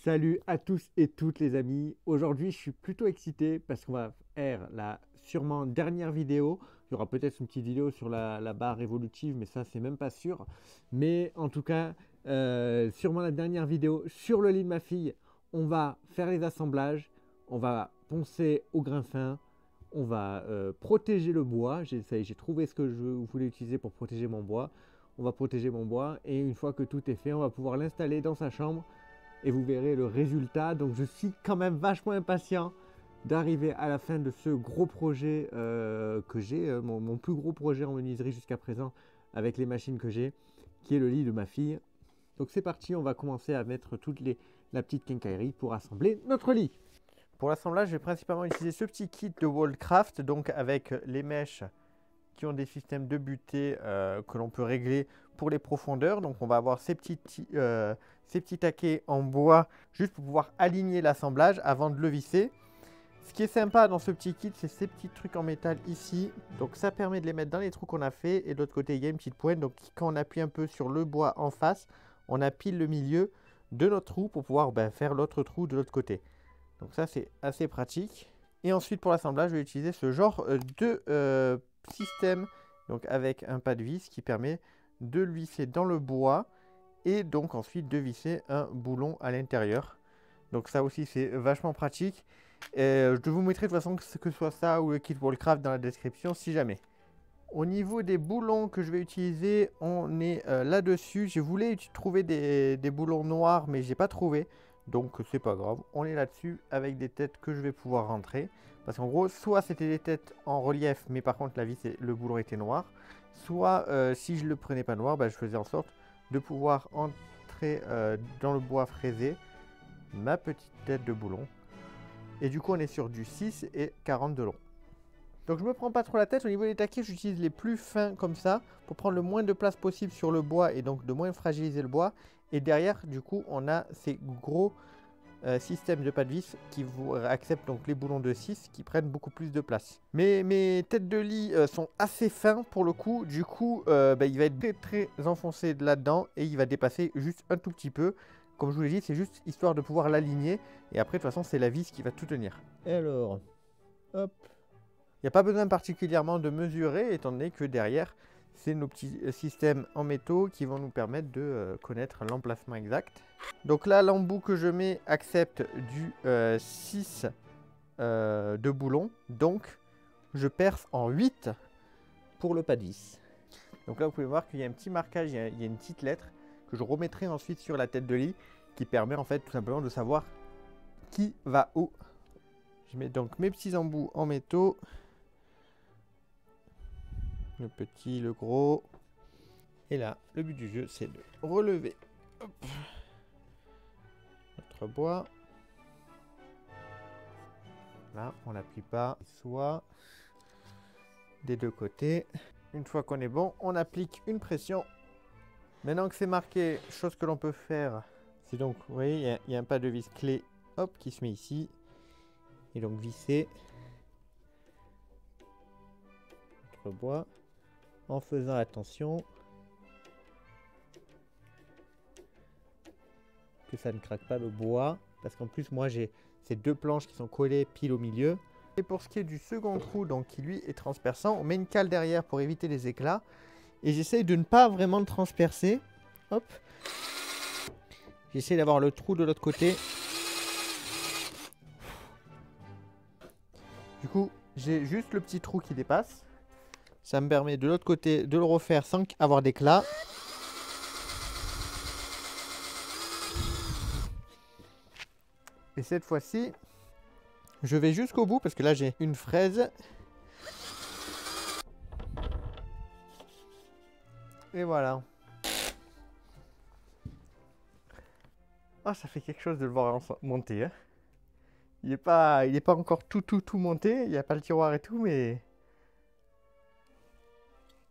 Salut à tous et toutes les amis. Aujourd'hui, je suis plutôt excité parce qu'on va faire la sûrement dernière vidéo. Il y aura peut-être une petite vidéo sur la barre évolutive, mais ça, c'est même pas sûr. Mais en tout cas, sûrement la dernière vidéo sur le lit de ma fille. On va faire les assemblages, on va poncer au grain fin, on va protéger le bois. J'ai trouvé ce que je voulais utiliser pour protéger mon bois. On va protéger mon bois et une fois que tout est fait, on va pouvoir l'installer dans sa chambre. Et vous verrez le résultat. Donc je suis quand même vachement impatient d'arriver à la fin de ce gros projet que j'ai, mon plus gros projet en menuiserie jusqu'à présent avec les machines que j'ai, qui est le lit de ma fille. Donc c'est parti, on va commencer à mettre la petite quincaillerie pour assembler notre lit. Pour l'assemblage, je vais principalement utiliser ce petit kit de Wallcraft, donc avec les mèches qui ont des systèmes de butée que l'on peut régler pour les profondeurs. Donc on va avoir ces petits taquets en bois juste pour pouvoir aligner l'assemblage avant de le visser. Ce qui est sympa dans ce petit kit, c'est ces petits trucs en métal ici. Donc ça permet de les mettre dans les trous qu'on a fait. Et de l'autre côté, il y a une petite pointe. Donc quand on appuie un peu sur le bois en face, on appuie le milieu de notre trou pour pouvoir faire l'autre trou de l'autre côté. Donc ça, c'est assez pratique. Et ensuite, pour l'assemblage, je vais utiliser ce genre de système, donc avec un pas de vis qui permet de le visser dans le bois et donc ensuite de visser un boulon à l'intérieur. Donc ça aussi c'est vachement pratique. Je vous mettrai de toute façon que ce soit ça ou le kit Wallcraft dans la description si jamais. Au niveau des boulons que je vais utiliser, on est là-dessus. Je voulais trouver des boulons noirs mais j'ai pas trouvé. Donc c'est pas grave, on est là-dessus avec des têtes que je vais pouvoir rentrer. Parce qu'en gros, soit c'était des têtes en relief, mais par contre la vis et le boulon était noir. Soit si je le prenais pas noir, je faisais en sorte de pouvoir entrer dans le bois fraisé ma petite tête de boulon. Et du coup on est sur du 6 et 40 de long. Donc je me prends pas trop la tête. Au niveau des taquets, j'utilise les plus fins comme ça pour prendre le moins de place possible sur le bois et donc de moins fragiliser le bois. Et derrière, du coup, on a ces gros systèmes de pas de vis qui vous acceptent donc les boulons de 6 qui prennent beaucoup plus de place. Mais mes têtes de lit sont assez fins pour le coup. Du coup, il va être très enfoncé là-dedans et il va dépasser juste un tout petit peu. Comme je vous l'ai dit, c'est juste histoire de pouvoir l'aligner. Et après, de toute façon, c'est la vis qui va tout tenir. Et alors, hop. Il n'y a pas besoin particulièrement de mesurer, étant donné que derrière, c'est nos petits systèmes en métaux qui vont nous permettre de connaître l'emplacement exact. Donc là, l'embout que je mets accepte du 6 de boulon. Donc, je perce en 8 pour le pas de vis. Donc là, vous pouvez voir qu'il y a un petit marquage, il y a une petite lettre que je remettrai ensuite sur la tête de lit qui permet en fait tout simplement de savoir qui va où. Je mets donc mes petits embouts en métaux. Le petit, le gros. Et là, le but du jeu, c'est de relever notre bois. Là, on n'appuie pas, soit des deux côtés. Une fois qu'on est bon, on applique une pression. Maintenant que c'est marqué, chose que l'on peut faire, c'est donc, vous voyez, il y a un pas de vis clé, hop, qui se met ici. Et donc visser notre bois en faisant attention que ça ne craque pas le bois. Parce qu'en plus, moi, j'ai ces deux planches qui sont collées pile au milieu. Et pour ce qui est du second trou, donc qui lui est transperçant, on met une cale derrière pour éviter les éclats. Et j'essaye de ne pas vraiment le transpercer. Hop. J'essaie d'avoir le trou de l'autre côté. Du coup, j'ai juste le petit trou qui dépasse. Ça me permet de l'autre côté de le refaire sans avoir d'éclat. Et cette fois-ci, je vais jusqu'au bout parce que là j'ai une fraise. Et voilà. Ah, ça fait quelque chose de le voir monter. Hein. Il n'est pas encore tout monté. Il n'y a pas le tiroir et tout, mais...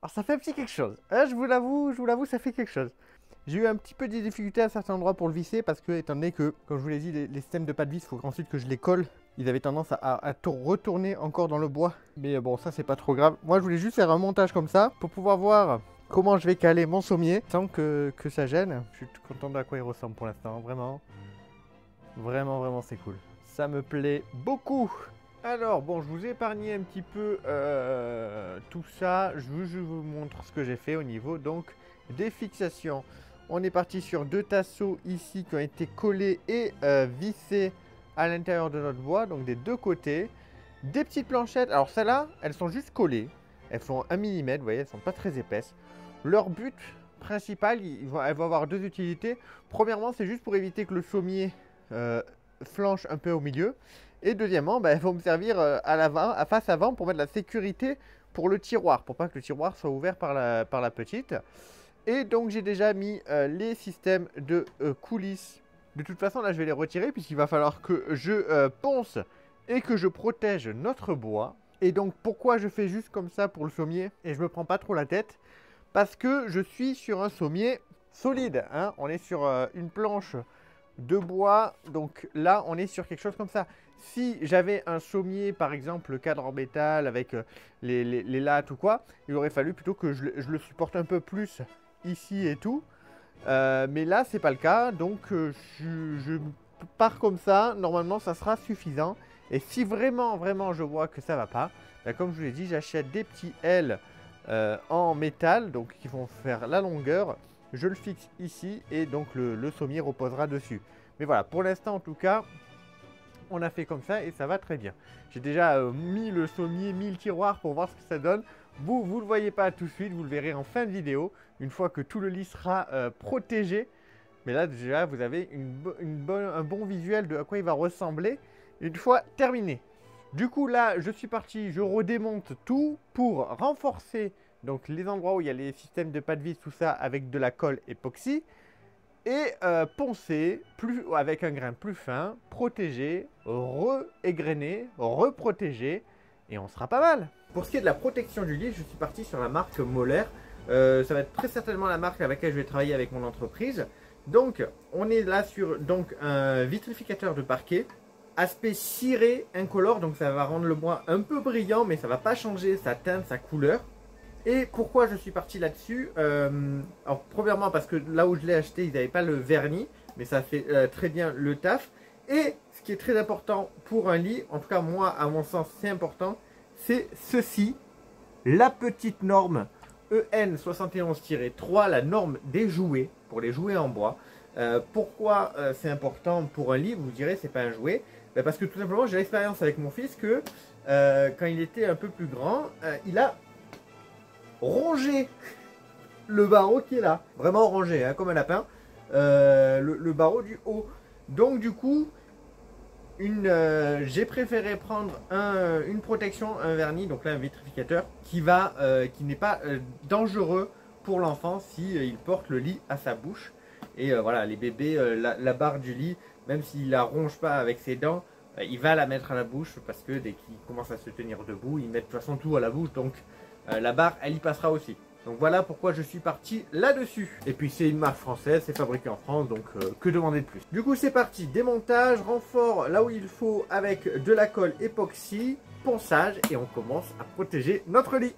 Alors ça fait un petit quelque chose. Je vous l'avoue, ça fait quelque chose. J'ai eu un petit peu de difficultés à certains endroits pour le visser parce que, étant donné que, comme je vous l'ai dit, les systèmes de pas de vis, il faut ensuite que je les colle. Ils avaient tendance à retourner encore dans le bois. Mais bon, ça, c'est pas trop grave. Moi, je voulais juste faire un montage comme ça pour pouvoir voir comment je vais caler mon sommier sans que ça gêne. Je suis tout content de à quoi il ressemble pour l'instant, vraiment. c'est cool. Ça me plaît beaucoup. Alors, bon, je vous ai épargné un petit peu tout ça. Je vous montre ce que j'ai fait au niveau donc des fixations. On est parti sur 2 tasseaux ici qui ont été collés et vissés à l'intérieur de notre bois, donc des 2 côtés. Des petites planchettes. Alors, celles-là, elles sont juste collées. Elles font 1 mm, vous voyez, elles ne sont pas très épaisses. Leur but principal, elles vont avoir 2 utilités. Premièrement, c'est juste pour éviter que le sommier flanche un peu au milieu. Et deuxièmement, elles vont me servir à l'avant, à face avant, pour mettre de la sécurité pour le tiroir, pour pas que le tiroir soit ouvert par la petite. Et donc j'ai déjà mis les systèmes de coulisses. De toute façon, là je vais les retirer puisqu'il va falloir que je ponce et que je protège notre bois. Et donc pourquoi je fais juste comme ça pour le sommier et je me prends pas trop la tête? Parce que je suis sur un sommier solide, hein. On est sur une planche de bois, donc là on est sur quelque chose comme ça. Si j'avais un sommier par exemple cadre en métal avec les lattes ou quoi, il aurait fallu plutôt que je le supporte un peu plus ici et tout. Mais là c'est pas le cas, donc je pars comme ça. Normalement ça sera suffisant. Et si vraiment je vois que ça va pas, comme je vous l'ai dit, j'achète des petits L en métal, donc qui vont faire la longueur. Je le fixe ici et donc le sommier reposera dessus. Mais voilà, pour l'instant en tout cas, on a fait comme ça et ça va très bien. J'ai déjà mis le sommier, mis le tiroir pour voir ce que ça donne. Vous ne le voyez pas tout de suite, vous le verrez en fin de vidéo, une fois que tout le lit sera protégé. Mais là déjà, vous avez un bon visuel de à quoi il va ressembler une fois terminé. Du coup là, je suis parti, je redémonte tout pour renforcer donc les endroits où il y a les systèmes de pas de vis, tout ça, avec de la colle époxy. Et poncer avec un grain plus fin, protéger, re-égrener, reprotéger, et on sera pas mal. Pour ce qui est de la protection du lit, je suis parti sur la marque Moller. Ça va être très certainement la marque avec laquelle je vais travailler avec mon entreprise. Donc, on est là sur donc, un vitrificateur de parquet, aspect ciré incolore, donc ça va rendre le bois un peu brillant, mais ça ne va pas changer sa teinte, sa couleur. Et pourquoi je suis parti là-dessus? Alors, premièrement, parce que là où je l'ai acheté, ils n'avaient pas le vernis, mais ça fait très bien le taf. Et ce qui est très important pour un lit, en tout cas moi, à mon sens, c'est important, c'est ceci, la petite norme EN 71-3, la norme des jouets, pour les jouets en bois. Pourquoi c'est important pour un lit? Vous direz, c'est pas un jouet. Parce que tout simplement, j'ai l'expérience avec mon fils que quand il était un peu plus grand, il a rongé le barreau qui est là. Vraiment rongé, hein, comme un lapin. Le barreau du haut. Donc du coup, j'ai préféré prendre une protection, un vernis, donc là un vitrificateur, qui n'est pas dangereux pour l'enfant si il porte le lit à sa bouche. Et voilà, les bébés, la barre du lit, même s'il la ronge pas avec ses dents, il va la mettre à la bouche parce que dès qu'il commence à se tenir debout, il met de toute façon tout à la bouche, donc la barre, elle y passera aussi. Donc voilà pourquoi je suis parti là-dessus. Et puis c'est une marque française, c'est fabriqué en France, donc que demander de plus. Du coup c'est parti, démontage, renfort là où il faut avec de la colle époxy, ponçage et on commence à protéger notre lit.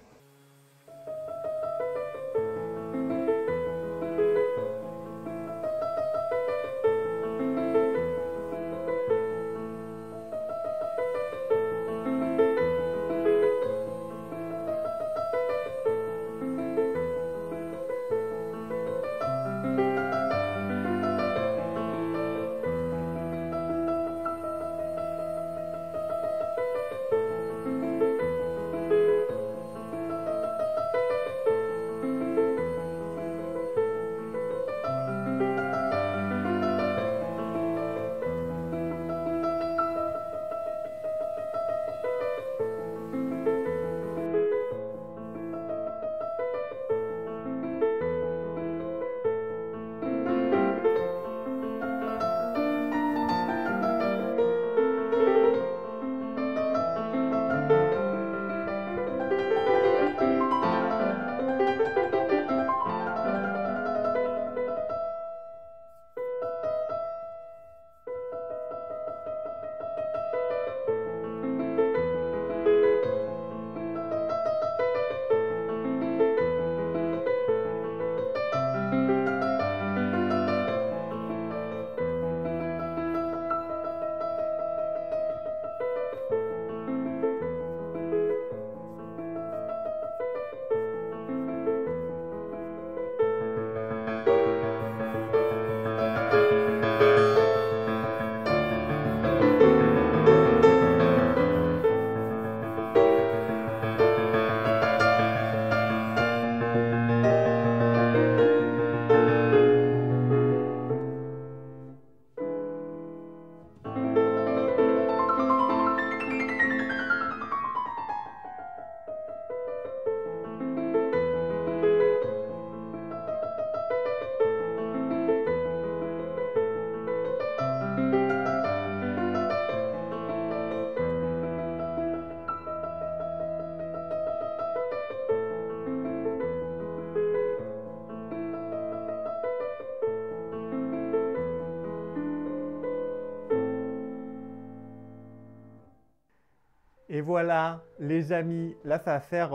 Et voilà, les amis, là ça va faire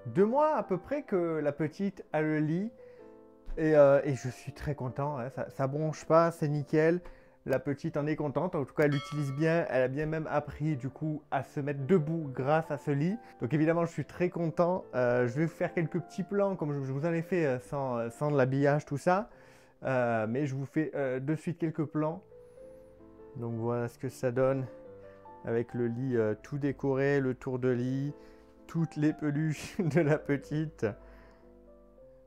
2 mois à peu près que la petite a le lit. Et je suis très content, hein, ça bronche pas, c'est nickel. La petite en est contente, en tout cas elle l'utilise bien, elle a bien même appris du coup à se mettre debout grâce à ce lit. Donc évidemment je suis très content, je vais vous faire quelques petits plans comme je vous en ai fait sans de l'habillage tout ça. Mais je vous fais de suite quelques plans. Donc voilà ce que ça donne avec le lit tout décoré, le tour de lit, toutes les peluches de la petite.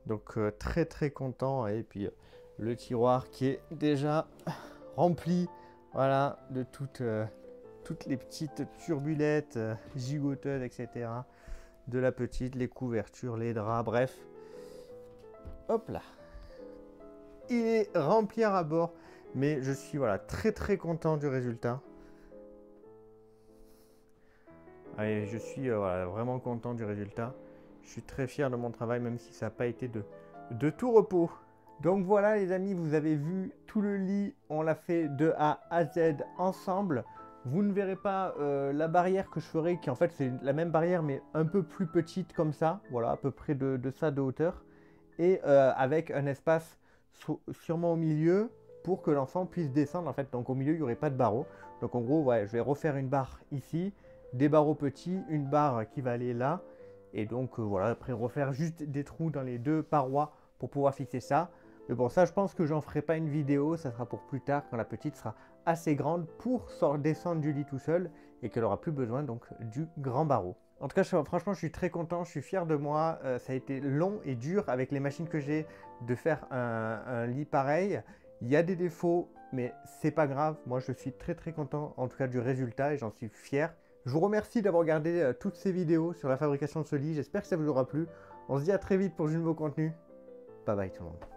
Donc très très content. Et puis le tiroir qui est déjà rempli, voilà, de toutes les petites turbulettes, gigoteuses, etc. de la petite, les couvertures, les draps, bref. Hop là. Il est rempli à bord, mais je suis voilà, très très content du résultat. Allez, je suis voilà, vraiment content du résultat. Je suis très fier de mon travail, même si ça n'a pas été de tout repos. Donc voilà les amis, vous avez vu tout le lit, on l'a fait de A à Z ensemble. Vous ne verrez pas la barrière que je ferai, qui en fait c'est la même barrière mais un peu plus petite comme ça. Voilà, à peu près de ça de hauteur. Et avec un espace sûrement au milieu pour que l'enfant puisse descendre en fait. Donc au milieu il n'y aurait pas de barreaux. Donc en gros ouais, je vais refaire une barre ici, des barreaux petits, une barre qui va aller là. Et donc voilà, après refaire juste des trous dans les deux parois pour pouvoir fixer ça. Mais bon, ça je pense que j'en ferai pas une vidéo, ça sera pour plus tard quand la petite sera assez grande pour descendre du lit tout seul et qu'elle aura plus besoin donc du grand barreau. En tout cas, franchement, je suis très content, je suis fier de moi. Ça a été long et dur avec les machines que j'ai de faire un lit pareil. Il y a des défauts, mais c'est pas grave. Moi, je suis très très content en tout cas du résultat et j'en suis fier. Je vous remercie d'avoir regardé toutes ces vidéos sur la fabrication de ce lit. J'espère que ça vous aura plu. On se dit à très vite pour de nouveaux contenus. Bye bye tout le monde.